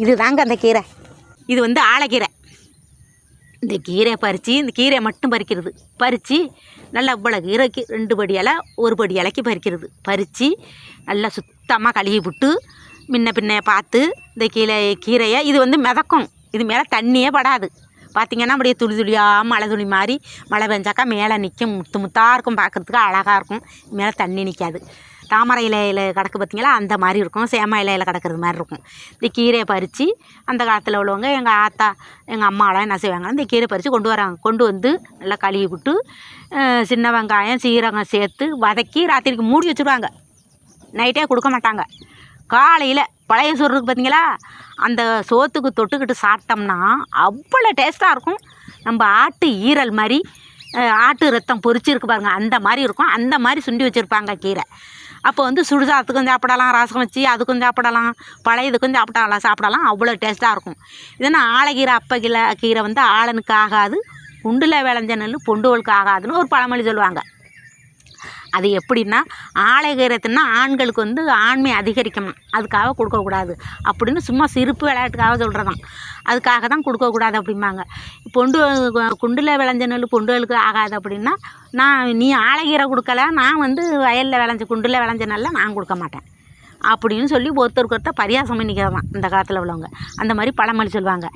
இது தாங்க அந்த கீரை. இது வந்து ஆலைக்கீரை. இந்த கீரையை பறித்து இந்த கீரையை மட்டும் பறிக்கிறது. பறித்து நல்லா இவ்வளோ கீரைக்கு 2 படி இலை 1 படி இலைக்கு பறிக்கிறது. பறித்து நல்லா சுத்தமாக கழுவி விட்டு முன்ன பின்ன பார்த்து இந்த கீரையை இது வந்து மிதக்கும். இது மேலே தண்ணியே படாது. பார்த்திங்கன்னா அப்படியே துளி துளியாக மழை துளி மாதிரி மழை பெஞ்சாக்கா மேலே நிற்கும். முத்து முத்தாக இருக்கும், பார்க்குறதுக்கு அழகாக இருக்கும். மேலே தண்ணி நிற்காது. தாமரை இலையில் கிடக்கு பார்த்திங்களா, அந்த மாதிரி இருக்கும். சேம இலையில் கிடக்கிறது மாதிரி இருக்கும். இந்த கீரையை பறித்து அந்த காலத்தில் உள்ளவங்க எங்கள் ஆத்தா எங்கள் அம்மாலாம் என்ன செய்வாங்கன்னா இந்த கீரை பறித்து கொண்டு வராங்க. கொண்டு வந்து நல்லா கழுவி விட்டு சின்ன வெங்காயம் சீரகம் சேர்த்து வதக்கி ராத்திரிக்கு மூடி வச்சுருவாங்க. நைட்டே கொடுக்க மாட்டாங்க. காலையில் பழைய சோறு இருக்குது பார்த்திங்களா, அந்த சோத்துக்கு தொட்டுக்கிட்டு சாப்பிட்டோம்னா அவ்வளோ டேஸ்ட்டாக இருக்கும். நம்ம ஆட்டு ஈரல் மாதிரி ஆட்டு ரத்தம் பொரிச்சிருக்கு பாருங்கள், அந்த மாதிரி இருக்கும். அந்த மாதிரி சுண்டி வச்சுருப்பாங்க கீரை. அப்போ வந்து சுடுசாதத்துக்கும் சாப்பிடலாம், ரசம் வச்சு அதுக்கும் சாப்பிடலாம், பழையதுக்கும் சாப்பிடலாம். அவ்வளோ டேஸ்ட்டாக இருக்கும். இதனா ஆலைக்கீரை கீரை வந்து ஆளனுக்கு ஆகாது, குண்டில் விளைஞ்ச நெல் பொண்டுவலுக்கு ஆகாதுன்னு ஒரு பழமொழி சொல்லுவாங்க. அது எப்படின்னா ஆலைக்கீரை தின்னா ஆண்களுக்கு வந்து ஆண்மை அதிகரிக்கணும், அதுக்காக கொடுக்கக்கூடாது அப்படின்னு சும்மா சிரிப்பு விளையாட்டுக்காக சொல்கிறதான். அதுக்காக தான் கொடுக்கக்கூடாது அப்படிம்பாங்க. குண்டில் விளைஞ்ச நெல் பொண்டுகளுக்கு ஆகாது அப்படின்னா நீ ஆலைக்கீரை கொடுக்கல, நான் வந்து வயலில் விளைஞ்ச குண்டில் விளைஞ்ச நெல்லை நான் கொடுக்க மாட்டேன் அப்படின்னு சொல்லி ஒருத்தருக்கு ஒருத்தர் பரியாசம் பண்ணிக்கிறதான் இந்த காலத்தில் உள்ளவங்க. அந்த மாதிரி பழமொழி சொல்லுவாங்க.